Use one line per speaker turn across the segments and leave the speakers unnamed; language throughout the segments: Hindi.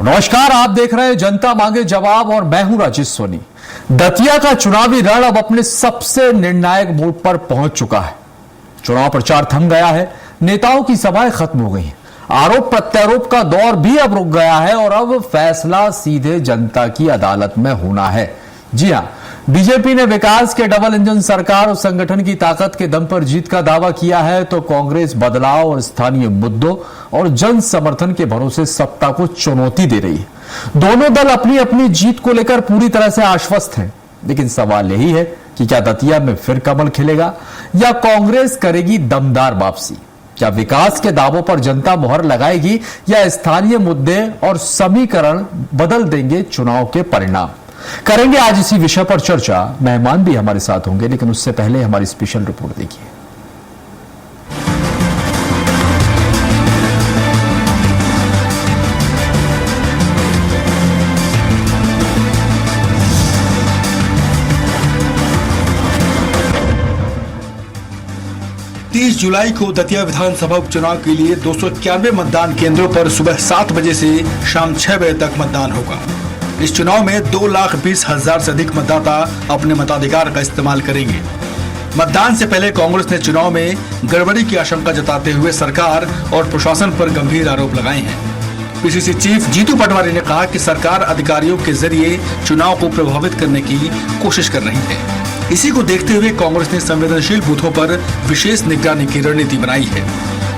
नमस्कार, आप देख रहे हैं जनता मांगे जवाब और मैं हूं राजेश सोनी। दतिया का चुनावी रण अब अपने सबसे निर्णायक मोड़ पर पहुंच चुका है। चुनाव प्रचार थम गया है, नेताओं की सभाएं खत्म हो गई हैं, आरोप प्रत्यारोप का दौर भी अब रुक गया है और अब फैसला सीधे जनता की अदालत में होना है। जी हां, बीजेपी ने विकास के डबल इंजन सरकार और संगठन की ताकत के दम पर जीत का दावा किया है, तो कांग्रेस बदलाव और स्थानीय मुद्दों और जन समर्थन के भरोसे सत्ता को चुनौती दे रही है। दोनों दल अपनी अपनी जीत को लेकर पूरी तरह से आश्वस्त हैं, लेकिन सवाल यही है कि क्या दतिया में फिर कमल खिलेगा या कांग्रेस करेगी दमदार वापसी? क्या विकास के दावों पर जनता मोहर लगाएगी या स्थानीय मुद्दे और समीकरण बदल देंगे चुनाव के परिणाम? करेंगे आज इसी विषय पर चर्चा। मेहमान भी हमारे साथ होंगे, लेकिन उससे पहले हमारी स्पेशल रिपोर्ट देखिए।
30 जुलाई को दतिया विधानसभा उपचुनाव के लिए 291 मतदान केंद्रों पर सुबह 7 बजे से शाम 6 बजे तक मतदान होगा। इस चुनाव में 2,20,000 से अधिक मतदाता अपने मताधिकार का इस्तेमाल करेंगे। मतदान से पहले कांग्रेस ने चुनाव में गड़बड़ी की आशंका जताते हुए सरकार और प्रशासन पर गंभीर आरोप लगाए हैं। पीसीसी चीफ जीतू पटवारी ने कहा कि सरकार अधिकारियों के जरिए चुनाव को प्रभावित करने की कोशिश कर रही है। इसी को देखते हुए कांग्रेस ने संवेदनशील बूथों पर विशेष निगरानी की रणनीति बनाई है।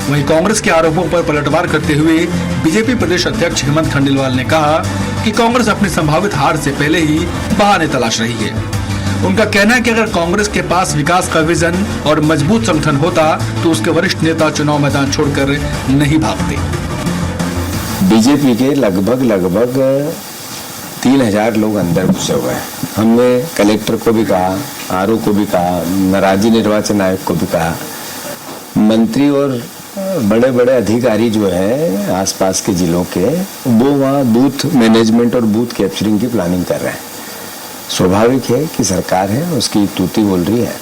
वहीं कांग्रेस के आरोपों पर पलटवार करते हुए बीजेपी प्रदेश अध्यक्ष हेमंत खंडेलवाल ने कहा कि कांग्रेस अपनी संभावित हार से पहले ही बहाने तलाश रही है। उनका कहना है कि अगर कांग्रेस के पास विकास का विजन और मजबूत संगठन होता तो उसके वरिष्ठ नेता चुनाव मैदान छोड़कर नहीं भागते।
बीजेपी के लगभग 3,000 लोग अंदर घुसे हुए हैं। हमने कलेक्टर को भी कहा, आरओ को भी कहा, राज्य निर्वाचन आयोग को भी कहा। मंत्री और बड़े बड़े अधिकारी जो है आसपास के जिलों के, वो वहाँ बूथ मैनेजमेंट और बूथ कैप्चरिंग की प्लानिंग कर रहे हैं। स्वाभाविक है कि सरकार है, उसकी तूती बोल रही है।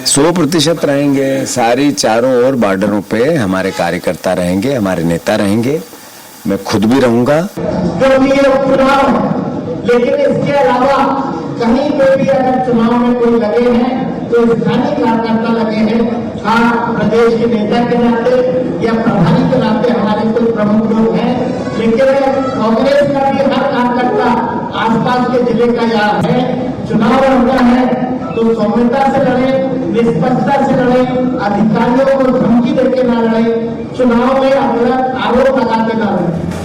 100% रहेंगे। सारी चारों ओर बॉर्डरों पे हमारे कार्यकर्ता रहेंगे, हमारे नेता रहेंगे, मैं खुद भी रहूंगा।
लेकिन इसके अलावा कहीं पे भी अगर चुनाव में कोई लगे हैं तो स्थानीय कार्यकर्ता लगे हैं। हाँ, प्रदेश के नेता के नाते या प्रभारी के नाते हमारे कुछ प्रमुख लोग हैं, लेकिन कांग्रेस का भी हर कार्यकर्ता आसपास के जिले का यहाँ है। चुनाव लड़ना है तो सौम्यता से लड़े, निष्पक्षता से लड़े, अधिकारियों को धमकी देके ना लड़े, चुनाव में अपना आरोप लगाते ना लड़े।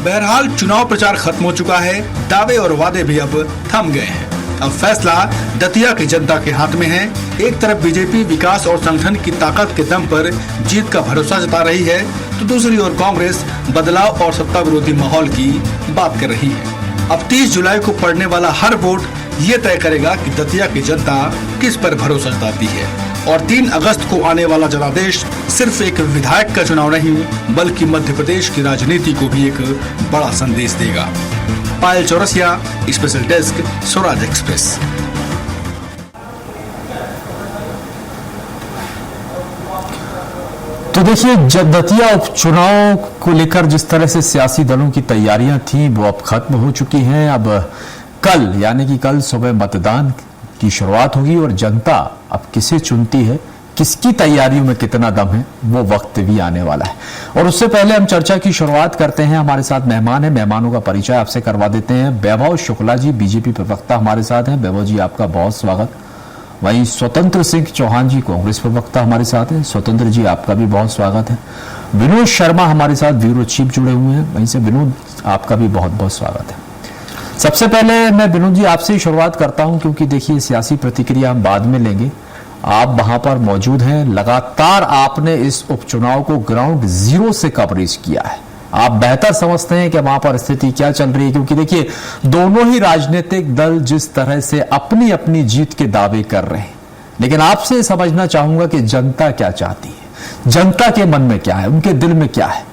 बहरहाल चुनाव प्रचार खत्म हो चुका है, दावे और वादे भी अब थम गए हैं। अब फैसला दतिया की जनता के हाथ में है। एक तरफ बीजेपी विकास और संगठन की ताकत के दम पर जीत का भरोसा जता रही है, तो दूसरी ओर कांग्रेस बदलाव और सत्ता विरोधी माहौल की बात कर रही है। अब 30 जुलाई को पड़ने वाला हर वोट ये तय करेगा कि दतिया की जनता किस पर भरोसा जताती है। और 3 अगस्त को आने वाला जनादेश सिर्फ एक विधायक का चुनाव नहीं, बल्कि मध्य प्रदेश की राजनीति को भी एक बड़ा संदेश देगा। Payal Chaurasia, special desk, Swaraj express.
तो देखिए, दतिया उपचुनाव को लेकर जिस तरह से सियासी दलों की तैयारियां थी वो अब खत्म हो चुकी हैं। अब कल यानी कि कल सुबह मतदान की शुरुआत होगी और जनता अब किसे चुनती है, किसकी तैयारियों में कितना दम है, वो वक्त भी आने वाला है। और उससे पहले हम चर्चा की शुरुआत करते हैं। हमारे साथ मेहमान है, मेहमानों का परिचय आपसे करवा देते हैं। वैभव शुक्ला जी, बीजेपी प्रवक्ता हमारे साथ हैं। वैभव जी, आपका बहुत स्वागत। वहीं स्वतंत्र सिंह चौहान जी, कांग्रेस प्रवक्ता हमारे साथ हैं। स्वतंत्र जी, आपका भी बहुत स्वागत है। विनोद शर्मा हमारे साथ ब्यूरो चीफ जुड़े हुए हैं। वहीं से विनोद, आपका भी बहुत बहुत स्वागत है। सबसे पहले मैं विनोद जी आपसे ही शुरुआत करता हूं, क्योंकि देखिए सियासी प्रतिक्रिया हम बाद में लेंगे। आप वहां पर मौजूद हैं, लगातार आपने इस उपचुनाव को ग्राउंड जीरो से कवरेज किया है। आप बेहतर समझते हैं कि वहां पर स्थिति क्या चल रही है, क्योंकि देखिए दोनों ही राजनीतिक दल जिस तरह से अपनी अपनी जीत के दावे कर रहे हैं, लेकिन आपसे समझना चाहूंगा कि जनता क्या चाहती है, जनता के मन में क्या है, उनके दिल में क्या है।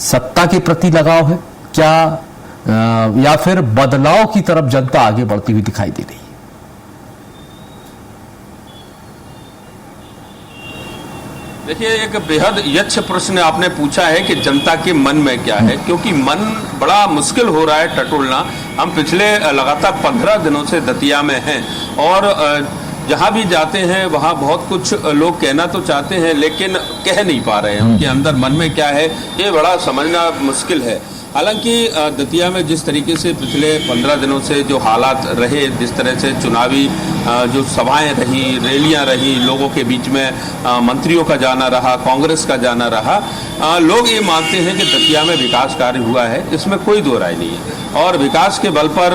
सत्ता के प्रति लगाव है क्या, या फिर बदलाव की तरफ जनता आगे बढ़ती हुई दिखाई दे रही है?
देखिए, एक बेहद यच्छ प्रश्न आपने पूछा है कि जनता के मन में क्या है, क्योंकि मन बड़ा मुश्किल हो रहा है टटोलना। हम पिछले लगातार 15 दिनों से दतिया में हैं और जहाँ भी जाते हैं वहाँ बहुत कुछ लोग कहना तो चाहते हैं लेकिन कह नहीं पा रहे हैं। उनके अंदर मन में क्या है ये बड़ा समझना मुश्किल है। हालांकि दतिया में जिस तरीके से पिछले 15 दिनों से जो हालात रहे, जिस तरह से चुनावी जो सभाएं रही, रैलियां रही, लोगों के बीच में मंत्रियों का जाना रहा, कांग्रेस का जाना रहा, लोग ये मानते हैं कि दतिया में विकास कार्य हुआ है, इसमें कोई दो राय नहीं है। और विकास के बल पर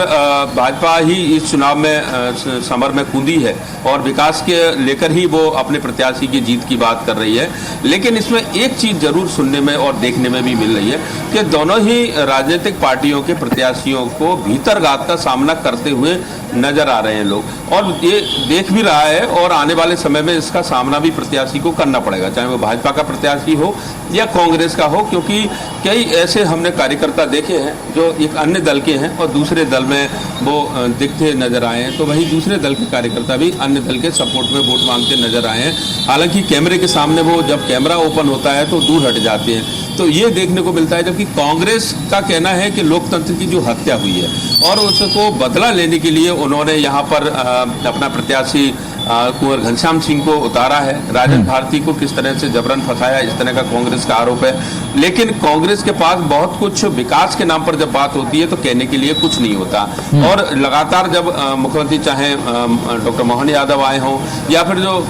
भाजपा ही इस चुनाव में समर में कूदी है और विकास के लेकर ही वो अपने प्रत्याशी की जीत की बात कर रही है। लेकिन इसमें एक चीज जरूर सुनने में और देखने में भी मिल रही है कि दोनों ही राजनीतिक पार्टियों के प्रत्याशियों को भीतरघात का सामना करते हुए नजर आ रहे हैं लोग, और ये देख भी रहा है और आने वाले समय में इसका सामना भी प्रत्याशी को करना पड़ेगा, चाहे वो भाजपा का प्रत्याशी हो या कांग्रेस का हो, क्योंकि कई ऐसे हमने कार्यकर्ता देखे हैं जो एक अन्य दल के हैं और दूसरे दल में वो दिखते नजर आए हैं, तो वही दूसरे दल के कार्यकर्ता भी अन्य दल के सपोर्ट में वोट मांगते नजर आए हैं। हालांकि कैमरे के सामने वो जब कैमरा ओपन होता है तो दूर हट जाते हैं, तो ये देखने को मिलता है। जबकि कांग्रेस का कहना है कि लोकतंत्र की जो हत्या हुई है और उसको बदला लेने के लिए उन्होंने यहाँ पर अपना प्रत्याशी कुंवर घनश्याम सिंह को उतारा है। राजन भारती को किस तरह से जबरन फंसाया, इस तरह का कांग्रेस का आरोप है। लेकिन कांग्रेस के पास बहुत कुछ विकास के नाम पर जब बात होती है तो कहने के लिए कुछ नहीं होता। और लगातार जब मुख्यमंत्री चाहे डॉक्टर मोहन यादव आए हों या फिर जो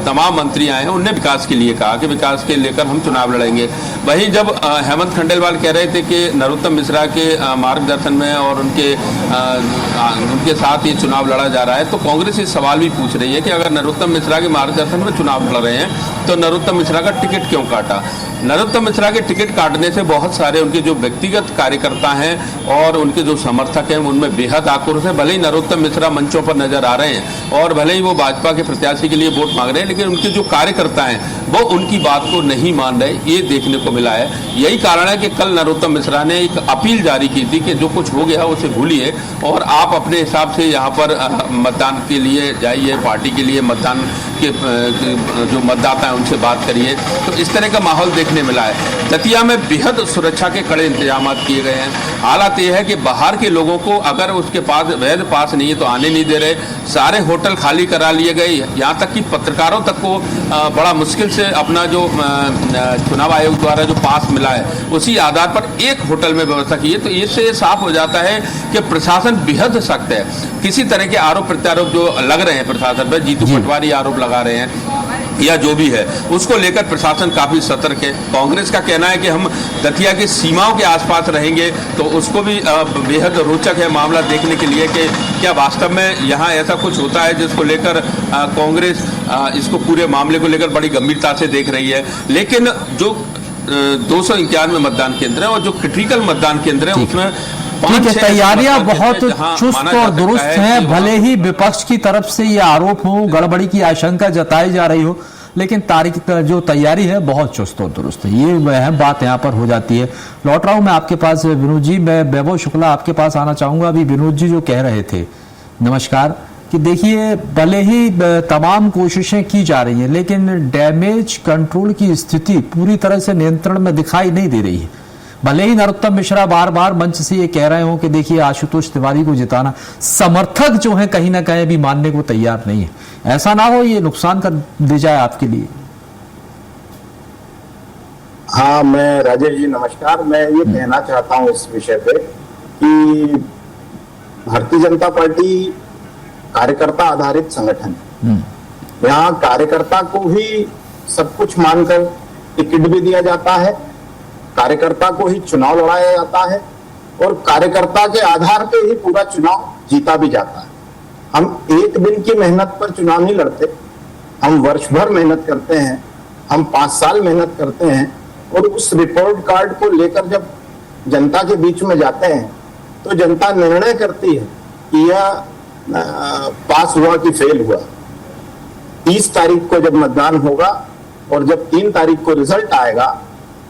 तमाम मंत्री आए हैं, उनने विकास के लिए कहा कि विकास के लेकर हम चुनाव लड़ेंगे। वहीं जब हेमंत खंडेलवाल कह रहे थे कि नरोत्तम मिश्रा के मार्गदर्शन में और उनके साथ ये चुनाव लड़ा जा रहा है, तो कांग्रेस ये सवाल भी पूछ रही है कि अगर नरोत्तम मिश्रा के मार्गदर्शन में चुनाव लड़ रहे हैं तो नरोत्तम मिश्रा का टिकट क्यों काटा। नरोत्तम मिश्रा के टिकट काटने से बहुत सारे उनके जो व्यक्तिगत कार्यकर्ता हैं और उनके जो समर्थक हैं उनमें बेहद आक्रोश है। भले ही नरोत्तम मिश्रा मंचों पर नजर आ रहे हैं और भले ही वो भाजपा के प्रत्याशी के लिए वोट मांग रहे हैं, लेकिन उनके जो कार्यकर्ता हैं वो उनकी बात को नहीं मान रहे, ये देखने को मिला है। यही कारण है कि कल नरोत्तम मिश्रा ने एक अपील जारी की थी कि जो कुछ हो गया उसे भूलिए और आप अपने हिसाब से यहाँ पर मतदान के लिए जाइए, पार्टी के लिए मतदान के जो मतदाता हैं उनसे बात करिए। तो इस तरह का माहौल देखने मिला है। दतिया में बेहद सुरक्षा के कड़े इंतजाम किए गए हैं। हालात यह है कि बाहर के लोगों को अगर उसके पास वैध पास नहीं है तो आने नहीं दे रहे। सारे होटल खाली करा लिए गए, यहाँ तक कि पत्रकारों तक को बड़ा मुश्किल से अपना जो चुनाव आयोग द्वारा जो पास मिला है उसी आधार पर एक होटल में व्यवस्था की है। तो इससे साफ हो जाता है कि प्रशासन बेहद सख्त है। किसी तरह के आरोप प्रत्यारोप जो लग रहे हैं प्रशासन पर, जीतू पटवारी आरोप लगा रहे हैं या जो भी है, उसको लेकर प्रशासन काफी सतर्क है। कांग्रेस का कहना है कि हम दतिया की सीमाओं के आसपास रहेंगे, तो उसको भी बेहद रोचक है मामला देखने के लिए कि क्या वास्तव में यहाँ ऐसा कुछ होता है जिसको लेकर कांग्रेस इसको पूरे मामले को लेकर बड़ी गंभीरता से देख रही है। लेकिन जो 291 मतदान केंद्र है और जो क्रिटिकल मतदान केंद्र है उसमें
ठीक है, तैयारियां बहुत चुस्त और दुरुस्त हैं। भले ही विपक्ष की तरफ से ये आरोप हो, गड़बड़ी की आशंका जताई जा रही हो, लेकिन तारीख जो तैयारी है बहुत चुस्त और दुरुस्त है। ये अहम बात यहाँ पर हो जाती है। लौट रहा हूं मैं आपके पास विनोद जी, मैं वैभव शुक्ला आपके पास आना चाहूंगा। अभी विनोद जी जो कह रहे थे, नमस्कार, कि देखिए भले ही तमाम कोशिशें की जा रही हैं लेकिन डैमेज कंट्रोल की स्थिति पूरी तरह से नियंत्रण में दिखाई नहीं दे रही है। भले ही नरोत्तम मिश्रा बार बार मंच से ये कह रहे हो कि देखिए आशुतोष तिवारी को जिताना, समर्थक जो है कहीं ना कहीं भी मानने को तैयार नहीं है। ऐसा ना हो ये नुकसान कर दे जाए आपके लिए।
हाँ, मैं राजेश जी नमस्कार। मैं ये कहना चाहता हूँ इस विषय पे कि भारतीय जनता पार्टी कार्यकर्ता आधारित संगठन है। यहाँ कार्यकर्ता को ही सब कुछ मानकर टिकट भी दिया जाता है, कार्यकर्ता को ही चुनाव लड़ाया जाता है और कार्यकर्ता के आधार पे ही पूरा चुनाव जीता भी जाता है। हम एक दिन की मेहनत पर चुनाव नहीं लड़ते, हम वर्ष भर मेहनत करते हैं, हम 5 साल मेहनत करते हैं और उस रिपोर्ट कार्ड को लेकर जब जनता के बीच में जाते हैं तो जनता निर्णय करती है कि यह पास हुआ कि फेल हुआ। 30 तारीख को जब मतदान होगा और जब 3 तारीख को रिजल्ट आएगा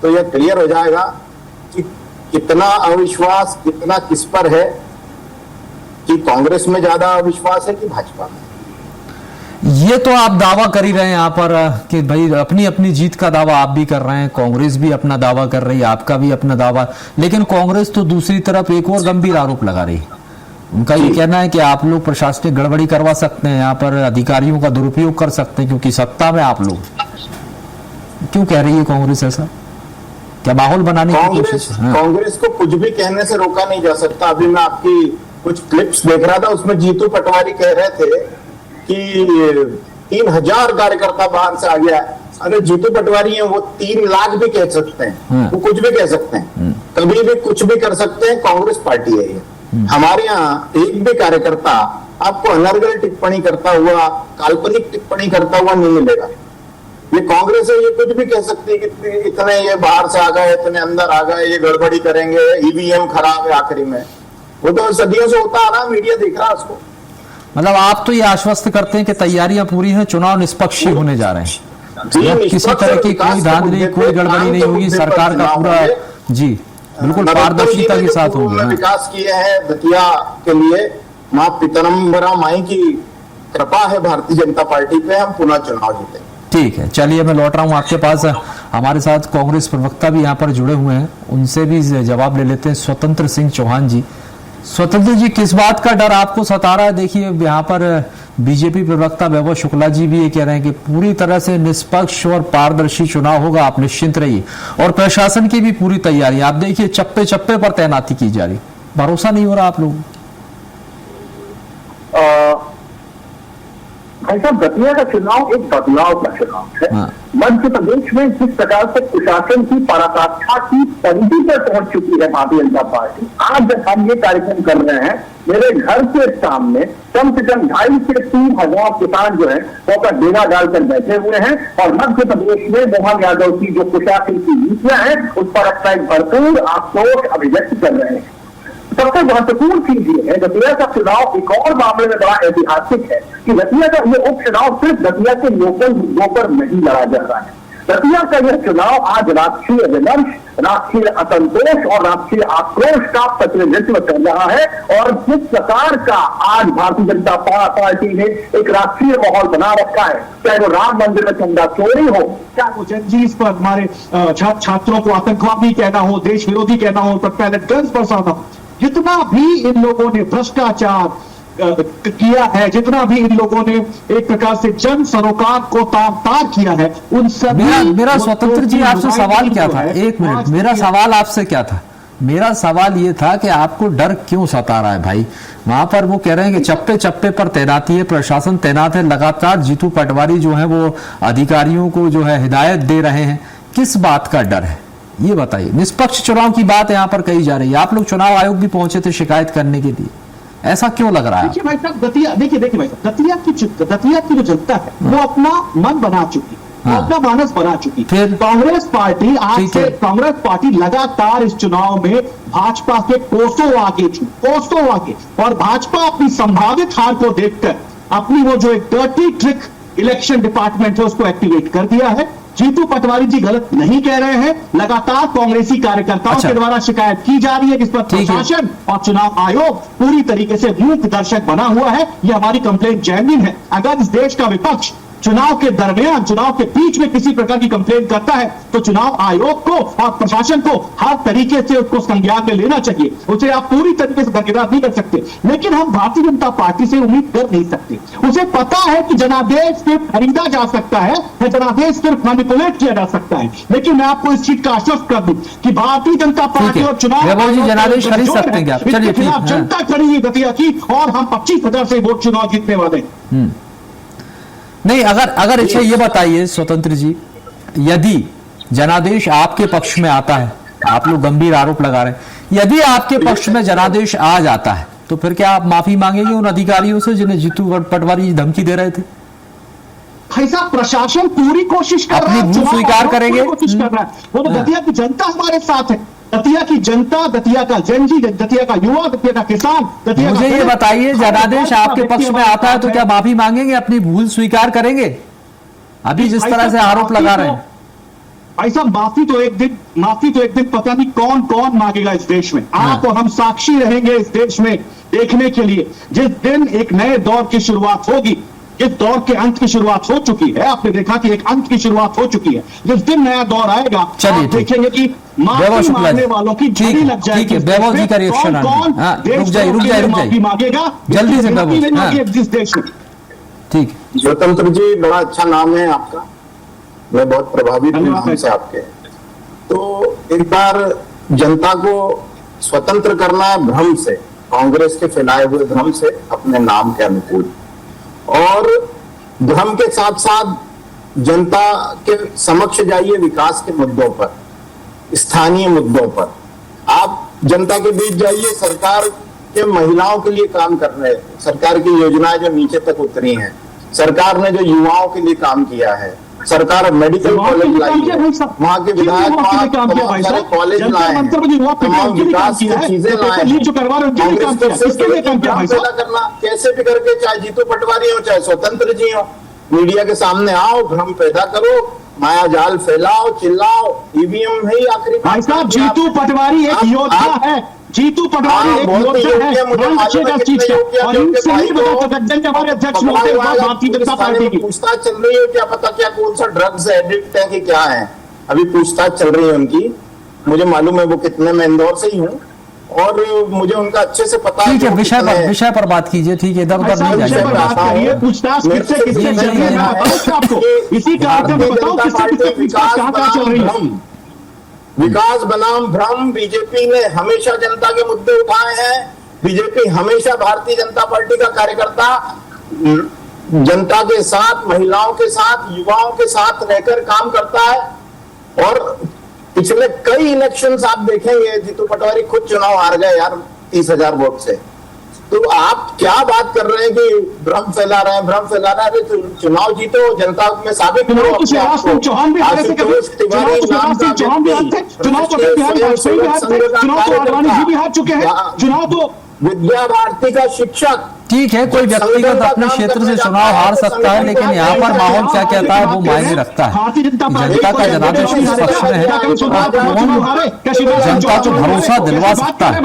तो यह क्लियर हो जाएगा कि कितना अविश्वास कितना किस पर है, कि कांग्रेस में ज्यादा अविश्वास है कि भाजपा में।
ये तो आप दावा कर ही रहे हैं यहाँ पर कि भाई अपनी अपनी जीत का दावा आप भी कर रहे हैं, कांग्रेस भी अपना दावा कर रही है, आपका भी अपना दावा, लेकिन कांग्रेस तो दूसरी तरफ एक और गंभीर आरोप लगा रही है। उनका ये कहना है कि आप लोग प्रशासनिक गड़बड़ी करवा सकते हैं, यहाँ पर अधिकारियों का दुरुपयोग कर सकते हैं क्योंकि सत्ता में आप लोग। क्यों कह रही है कांग्रेस ऐसा? क्या माहौल बनाने की कोशिश?
कांग्रेस को कुछ भी कहने से रोका नहीं जा सकता। अभी मैं आपकी कुछ क्लिप्स देख रहा था, उसमें जीतू पटवारी कह रहे थे कि 3000 कार्यकर्ता बाहर से आ गया। अरे जीतू पटवारी है, वो 3 लाख भी कह सकते हैं, वो कुछ भी कह सकते हैं, कभी भी कुछ भी कर सकते हैं। कांग्रेस पार्टी है ये। हमारे यहाँ एक भी कार्यकर्ता आपको अनर्गल टिप्पणी करता हुआ, काल्पनिक टिप्पणी करता हुआ नहीं मिलेगा। ये कांग्रेस है, ये कुछ भी कह सकती है कि इतने ये बाहर से आ गए, इतने अंदर आ गए, ये गड़बड़ी करेंगे, ईवीएम खराब है। आखिरी में वो तो सदियों से होता आ रहा, मीडिया देख रहा है उसको। मतलब
आप तो ये आश्वस्त करते हैं कि तैयारियां पूरी हैं, चुनाव निष्पक्ष ही होने जा रहे हैं, किसी तरह की कोई धांधली, कोई गड़बड़ी नहीं होगी, सरकार का पूरा जी बिल्कुल पारदर्शिता के साथ होगा।
विकास किए हैं दतिया के लिए, मां पितरम्बरा माई की कृपा है भारतीय जनता पार्टी पे, हम पुनः चुनाव जीते।
ठीक है, चलिए मैं लौट रहा हूं आपके पास। हमारे साथ कांग्रेस प्रवक्ता भी यहाँ पर जुड़े हुए हैं, उनसे भी जवाब ले लेते हैं। स्वतंत्र सिंह चौहान जी, स्वतंत्र जी, किस बात का डर आपको सता रहा है? देखिए यहाँ पर बीजेपी प्रवक्ता वैभव शुक्ला जी भी ये कह रहे हैं कि पूरी तरह से निष्पक्ष और पारदर्शी चुनाव होगा, आप निश्चिंत रहिए, और प्रशासन की भी पूरी तैयारी। आप देखिए चप्पे चप्पे पर तैनाती की जा रही, भरोसा नहीं हो रहा आप लोग?
भाई साहब, दतिया का चुनाव एक बदलाव का चुनाव है। मध्य प्रदेश में जिस प्रकार से प्रशासन की पराकाष्ठा की परिधि पर पहुंच चुकी है भारतीय जनता पार्टी, आज जब हम ये कार्यक्रम कर रहे हैं, मेरे घर के सामने कम से कम 2,500 से 3,000 किसान जो है वो अपना डेरा डालकर बैठे हुए हैं और मध्य प्रदेश में मोहन यादव की जो प्रशासन की नीतियां हैं उस पर अपना एक भरपूर आक्रोश अभिव्यक्त कर रहे हैं। सबसे महत्वपूर्ण चीज ये है, दतिया का चुनाव एक और मामले में बड़ा ऐतिहासिक है कि दतिया का ये उपचुनाव सिर्फ दतिया के लोकल मुद्दों पर नहीं लड़ा जा रहा है। दतिया का यह चुनाव आज राष्ट्रीय विमर्श, राष्ट्रीय असंतोष और राष्ट्रीय आक्रोश का प्रतिनिधित्व कर रहा है। और जिस प्रकार का आज भारतीय जनता पार्टी ने एक राष्ट्रीय माहौल बना रखा है, चाहे वो राम मंदिर में चंदा चोरी हो, चाहे वो जनजीत पर हमारे छात्रों को आतंकवादी कहना हो, देश विरोधी कहना हो, पैलेट गन्स बरसाना हो, जितना भी इन लोगों ने भ्रष्टाचार किया है, जितना भी इन लोगों ने एक प्रकार से जन सरोकार को तार किया है, उन सभी।
मेरा स्वतंत्र जी आपसे सवाल क्या था? एक मिनट, मेरा सवाल आपसे क्या था? मेरा सवाल ये था कि आपको डर क्यों सता रहा है भाई? वहां पर वो कह रहे हैं कि चप्पे चप्पे पर तैनाती है, प्रशासन तैनात है, लगातार जीतू पटवारी जो है वो अधिकारियों को जो है हिदायत दे रहे हैं, किस बात का डर है ये बताइए? निष्पक्ष चुनाव की बात यहाँ पर कही जा रही है, आप लोग चुनाव आयोग भी पहुंचे थे शिकायत करने के लिए, ऐसा क्यों लग रहा है?
देखिए भाई साहब, देखिए भाई साहब, दतिया की जो जनता है वो अपना मन बना चुकी, वो अपना मानस बना चुकी।
फिर
कांग्रेस पार्टी कांग्रेस पार्टी लगातार इस चुनाव में भाजपा के कोसों आगे थी, कोसों आगे, और भाजपा अपनी संभावित हार को देखकर अपनी वो जो एक डर्टी ट्रिक इलेक्शन डिपार्टमेंट है उसको एक्टिवेट कर दिया है। जीतू पटवारी जी गलत नहीं कह रहे हैं, लगातार कांग्रेसी कार्यकर्ताओं के द्वारा शिकायत की जा रही है कि इस पर प्रशासन और चुनाव आयोग पूरी तरीके से मूक दर्शक बना हुआ है। यह हमारी कंप्लेंट जेन्युइन है। अगर इस देश का विपक्ष चुनाव के दरमियान, चुनाव के बीच में किसी प्रकार की कंप्लेंट करता है तो चुनाव आयोग को और प्रशासन को हर तरीके से उसको संज्ञान में लेना चाहिए, उसे आप पूरी तरीके से दरकिनार नहीं कर सकते। लेकिन हम भारतीय जनता पार्टी से उम्मीद कर नहीं सकते। उसे पता है कि जनादेश सिर्फ खरीदा जा सकता है या जनादेश सिर्फ मैनिपुलेट किया जा सकता है, लेकिन मैं आपको इस चीज का आश्वस्त कर दूं कि भारतीय जनता पार्टी और चुनाव
जनादेश खरीद सकते हैं क्या? चलिए,
जनता खड़ी है दतिया की, और हम 25,000 से वोट चुनाव जीतने वाले हैं।
नहीं, अगर अच्छा ये बताइए स्वतंत्र जी, यदि जनादेश आपके पक्ष में आता है, आप लोग गंभीर आरोप लगा रहे हैं, यदि आपके पक्ष में जनादेश आ जाता है तो फिर क्या आप माफी मांगेंगे उन अधिकारियों से जिन्हें जीतू पटवारी धमकी दे रहे थे?
भाई साहब, प्रशासन पूरी कोशिश कर रहा है,
अपनी भूल स्वीकार करेंगे,
कोशिश कर रहा है। वो तो दतिया की जनता हमारे साथ है, दतिया की जनता, दतिया का जनजी, दतिया का युवा, दतिया का किसान, दतिया।
मुझे ये बताइए, जनादेश आपके पक्ष में आता है तो क्या माफी मांगेंगे, अपनी भूल स्वीकार करेंगे? अभी जिस तरह से आरोप लगा रहे हैं
भाई साहब, माफी तो एक दिन पता नहीं कौन कौन मांगेगा इस देश में। आप और हम साक्षी रहेंगे इस देश में देखने के लिए, जिस दिन एक नए दौर की शुरुआत होगी,
इस दौर के अंत की शुरुआत हो चुकी है। आपने देखा कि एक अंत की शुरुआत हो चुकी है। जिस दिन नया दौर आएगा,
चलिए,
आप देखेंगे कि माफी मांगने वालों की झड़ी लग जाएगी।
ठीक है, वैभव जी का रिएक्शन आ रहा है। हाँ, रुक जाइए
माफी मांगेगा
जल्दी से वैभव। हाँ,
जिस देश में।
ठीक,
स्वतंत्र जी, बड़ा अच्छा नाम है आपका, मैं बहुत प्रभावित हूं नाम से आपके। तो एक बार जनता को स्वतंत्र करना है भ्रम से, कांग्रेस के फैलाए हुए भ्रम से, अपने नाम के अनुकूल, और भ्रम के साथ साथ जनता के समक्ष जाइए विकास के मुद्दों पर, स्थानीय मुद्दों पर। आप जनता के बीच जाइए, सरकार के महिलाओं के लिए काम कर रहे हैं, सरकार की योजनाएं जो नीचे तक उतरी हैं, सरकार ने जो युवाओं के लिए काम किया है, सरकार मेडिकल कॉलेज लाई है, वहाँ के विधायक कॉलेज लाए हैं, तमाम विकास की चीजें लाए हैं। पैदा करना कैसे भी करके, चाहे जीतू पटवारी हो चाहे स्वतंत्र जी हो, मीडिया के सामने आओ, भ्रम पैदा करो, माया जाल फैलाओ, चिल्लाओ, ईवीएम है ही आखिरी।
भाई साहब, जीतू पटवारी एक योद्धा है, जीतू पटवारी एक योद्धा है, और इनसे नहीं बता सकते जब हमारे अध्यक्ष होते हैं भारतीय जनता पार्टी की।
पूछताछ चल रही है, क्या पता क्या कौन सा ड्रग्स एडिक्ट है कि क्या है, अभी पूछताछ चल रही है उनकी। मुझे मालूम है वो कितने, मैं इंदौर से ही हूँ और मुझे उनका अच्छे से पता है।
ठीक है, विषय पर बात कीजिए। ठीक है, इधर उधर नहीं जाइए।
पूछताछ किससे किससे चल रही है आपको इसी कार्यक्रम में बताओ, किससे किससे पूछताछ कहाँ चल रही है।
विकास बनाम भ्रम, बीजेपी ने हमेशा जनता के मुद्दे उठाए हैं। बीजेपी हमेशा, भारतीय जनता पार्टी का कार्यकर्ता जनता के साथ, महिलाओं के साथ, युवाओं के साथ रहकर काम करता है। और पिछले कई इलेक्शंस आप देखेंगे, जीतू पटवारी खुद चुनाव हार गए यार 30,000 वोट से। तो आप क्या बात कर रहे हैं कि भ्रम फैला रहे हैं, भ्रम फैला रहे हैं। तो चुनाव जीतो, जनता में साबित करो।
चौहान भी हारे थे, चुनाव भी हारे थे, चुनाव तो वाजपेयी भी हारे थे, चुनाव तो आडवाणी जी भी हार चुके हैं, चुनाव तो
विद्या भारती का शिक्षक।
ठीक है, कोई व्यक्तिगत अपने क्षेत्र से चुनाव हार सकता है, लेकिन यहाँ पर माहौल क्या कहता है वो मायने रखता है। जनता का जनादेश किस पक्ष में है, जनता को भरोसा दिलवा सकता है।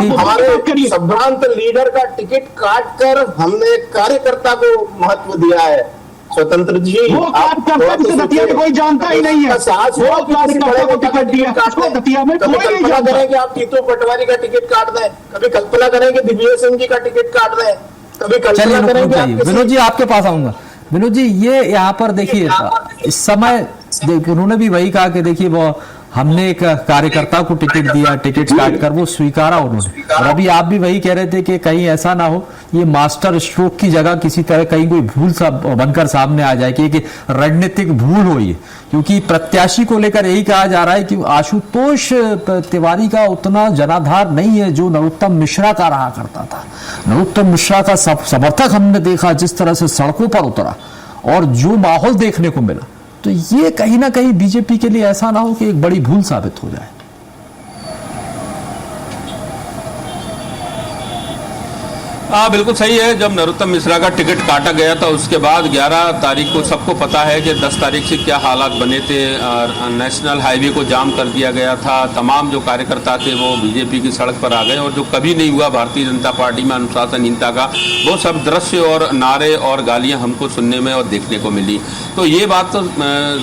हमारे संभ्रांत लीडर का टिकट काट कर हमने कार्यकर्ता को महत्व दिया है। स्वतंत्र जी,
वो कार्यकर्ता जिसे दतिया में कोई जानता ही नहीं है, वो कार्यकर्ता को टिकट दिया, दतिया में कोई नहीं जानता।
करें कि आप जीतू पटवारी का टिकट काट दें, कभी कल्पना करें कि दिग्विजय सिंह जी का टिकट काट दें, कभी कल्पना करें कि
विनोद जी आपके पास आऊंगा। विनोद जी, ये यहाँ पर देखिए, इस समय उन्होंने भी वही कहा कि देखिए वो हमने एक कार्यकर्ता को टिकट दिया, टिकट काट कर वो स्वीकारा उन्होंने। और अभी आप भी वही कह रहे थे कि कहीं ऐसा ना हो ये मास्टर स्ट्रोक की जगह किसी तरह कहीं कोई भूल सा बनकर सामने आ जाए कि रणनीतिक भूल हो ये। क्योंकि प्रत्याशी को लेकर यही कहा जा रहा है कि आशुतोष तिवारी का उतना जनाधार नहीं है जो नरोत्तम मिश्रा का रहा करता था। नरोत्तम मिश्रा का समर्थक हमने देखा जिस तरह से सड़कों पर उतरा और जो माहौल देखने को मिला, तो ये कहीं ना कहीं बीजेपी के लिए ऐसा ना हो कि एक बड़ी भूल साबित हो जाए।
हाँ, बिल्कुल सही है। जब नरोत्तम मिश्रा का टिकट काटा गया था उसके बाद 11 तारीख को सबको पता है कि 10 तारीख से क्या हालात बने थे। और नेशनल हाईवे को जाम कर दिया गया था, तमाम जो कार्यकर्ता थे वो बीजेपी की सड़क पर आ गए और जो कभी नहीं हुआ भारतीय जनता पार्टी में अनुशासनहीनता का, वो सब दृश्य और नारे और गालियां हमको सुनने में और देखने को मिली। तो ये बात तो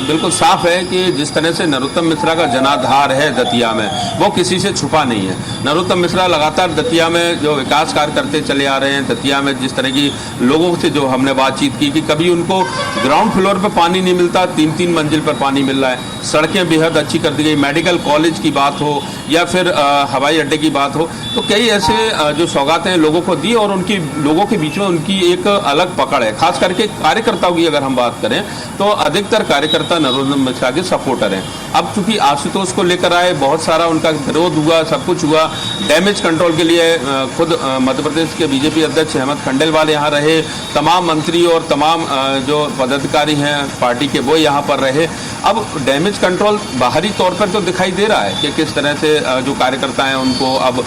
बिल्कुल साफ है कि जिस तरह से नरोत्तम मिश्रा का जनाधार है दतिया में, वो किसी से छुपा नहीं है। नरोत्तम मिश्रा लगातार दतिया में जो विकास कार्य करते चले आ रहे हैं, दतिया में जिस तरह की लोगों से जो हमने बातचीत की कि कभी उनको ग्राउंड फ्लोर पर पानी नहीं मिलता, 3-3 मंजिल पर पानी मिल रहा है, सड़कें बेहद अच्छी कर दी गई, मेडिकल कॉलेज की बात हो या फिर हवाई अड्डे की बात हो, तो कई ऐसे जो सौगातें लोगों को दी और उनकी लोगों के बीच में उनकी एक अलग पकड़ है। खास करके कार्यकर्ताओं की अगर हम बात करें तो अधिकतर कार्यकर्ता नरोत्तम मिश्रा के सपोर्टर हैं। अब चूंकि आशुतोष को लेकर आए, बहुत सारा उनका विरोध हुआ, सब कुछ हुआ। डैमेज कंट्रोल के लिए खुद मध्य प्रदेश के बीजेपी अध्यक्ष अहमद खंडेलवाल यहाँ रहे, तमाम मंत्री और तमाम जो पदाधिकारी हैं पार्टी के वो यहाँ पर रहे। अब डैमेज कंट्रोल बाहरी तौर पर तो दिखाई दे रहा है कि किस तरह से जो कार्यकर्ता हैं उनको अब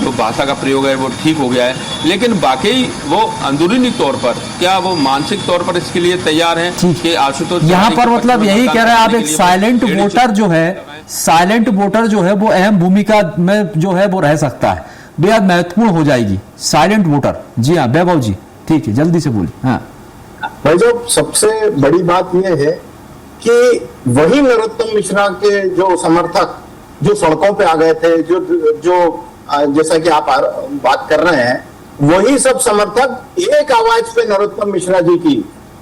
जो भाषा का प्रयोग है वो ठीक हो गया है, लेकिन बाकी वो अंदरूनी तौर पर क्या वो मानसिक तौर पर इसके लिए तैयार हैं कि आशुतोष
यहाँ पर मतलब यही कह रहे हैं आप, एक साइलेंट वोटर जो है, साइलेंट वोटर जो है वो अहम भूमिका में जो है वो रह सकता है, बेहद महत्वपूर्ण हो जाएगी साइलेंट वोटर। जी हाँ वैभव जी, ठीक है, जल्दी से बोलिए। हाँ
भाई साहब, सबसे बड़ी बात यह है कि वही नरोत्तम मिश्रा के जो समर्थक जो सड़कों पे आ गए थे, जो जैसा कि आप बात कर रहे हैं, वही सब समर्थक एक आवाज पे नरोत्तम मिश्रा जी की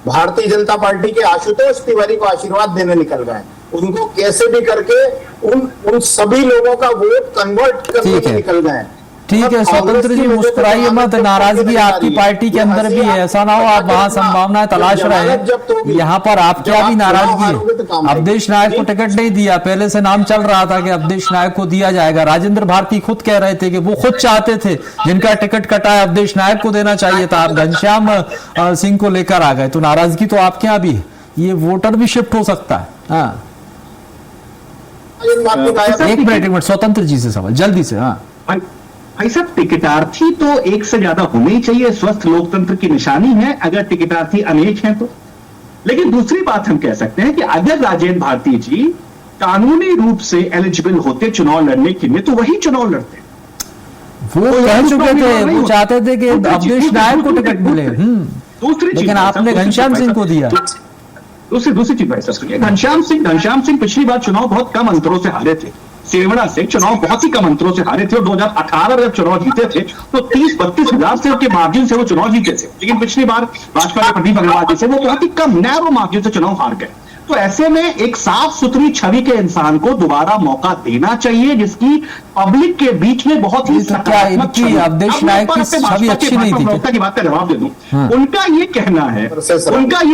भारतीय जनता पार्टी के आशुतोष तिवारी को आशीर्वाद देने निकल गए। उनको कैसे भी करके उन सभी लोगों का वोट कन्वर्ट करके निकल गए।
ठीक है स्वतंत्र जी, मुस्कुराइए मत, नाराजगी आपकी पार्टी के अंदर भी है, ऐसा ना हो आप वहां संभावनाएं तलाश रहे हैं, यहाँ पर आपकी भी नाराजगी है। अवधेश नायक को टिकट नहीं दिया, पहले से नाम चल रहा था कि अवधेश नायक को दिया जाएगा। राजेंद्र भारती खुद कह रहे थे कि वो खुद चाहते थे जिनका टिकट कटा है अवधेश नायक को देना चाहिए था, आप घनश्याम सिंह को लेकर आ गए, तो नाराजगी तो आपके यहाँ भी है। ये वोटर भी शिफ्ट हो सकता है। हाँ एक मिनट स्वतंत्र जी से सवाल जल्दी से। हाँ
भाई साहब, टिकटार्थी तो एक से ज्यादा होने ही चाहिए, स्वस्थ लोकतंत्र की निशानी है अगर टिकटार्थी अनेक हैं तो। लेकिन दूसरी बात हम कह सकते हैं कि अगर राजेंद्र भारती जी कानूनी रूप से एलिजिबल होते चुनाव लड़ने के लिए तो वही चुनाव लड़ते।
वो कह चुके थे, वो चाहते थे कि अवधेश नायक को टिकट मिले, लेकिन आपने घनश्याम सिंह को दिया।
दूसरी चीज भाई साहब, घनश्याम सिंह पिछली बार चुनाव बहुत कम अंतरों से हारे थे, सेवड़ा से चुनाव बहुत ही कम अंतरों से हारे थे, और 2018 में जब चुनाव जीते थे तो 30-32 हजार से के मार्जिन से वो चुनाव जीते थे। लेकिन पिछली बार भाजपा के प्रदीप अग्रवाल जी से वो बहुत ही कम नैरो मार्जिन से चुनाव हार गए। तो ऐसे में एक साफ सुथरी छवि के इंसान को दोबारा मौका देना चाहिए, जिसकी पब्लिक के बीच में बहुत ही
सकारात्मक अवधेश नायक की छवि अच्छी नहीं थी
की बात का जवाब दे दूं। उनका ये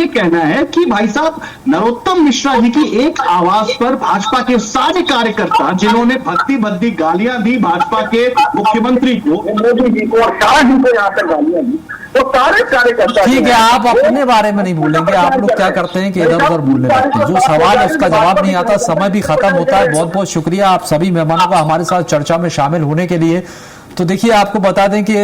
कहना है कि भाई साहब नरोत्तम मिश्रा जी की एक आवाज पर भाजपा के सारे कार्यकर्ता जिन्होंने भक्ति भद्दी गालियां दी भाजपा के मुख्यमंत्री को, मोदी जी को और शाह जी को यहाँ पर गालियां दी, तो सारे कार्यकर्ता।
ठीक है, आप अपने बारे में नहीं बोलेंगे, आप लोग क्या करते हैं कि इधर उधर बोलने लगते हैं, जो सवाल है उसका जवाब नहीं आता, समय भी खत्म होता है। बहुत बहुत शुक्रिया आप सभी मेहमानों का हमारे साथ चर्चा में शामिल होने के लिए। तो देखिए आपको बता दें कि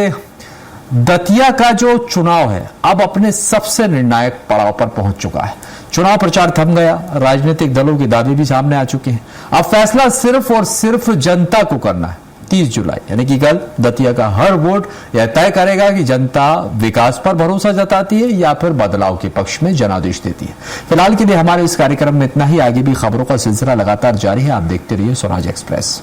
दतिया का जो चुनाव है अब अपने सबसे निर्णायक पड़ाव पर पहुंच चुका है। चुनाव प्रचार थम गया, राजनीतिक दलों के दावे भी सामने आ चुके हैं। अब फैसला सिर्फ और सिर्फ जनता को करना है। 30 जुलाई यानी कि कल दतिया का हर वोट यह तय करेगा कि जनता विकास पर भरोसा जताती है या फिर बदलाव के पक्ष में जनादेश देती है। फिलहाल के लिए हमारे इस कार्यक्रम में इतना ही, आगे भी खबरों का सिलसिला लगातार जारी है। आप देखते रहिए स्वराज एक्सप्रेस।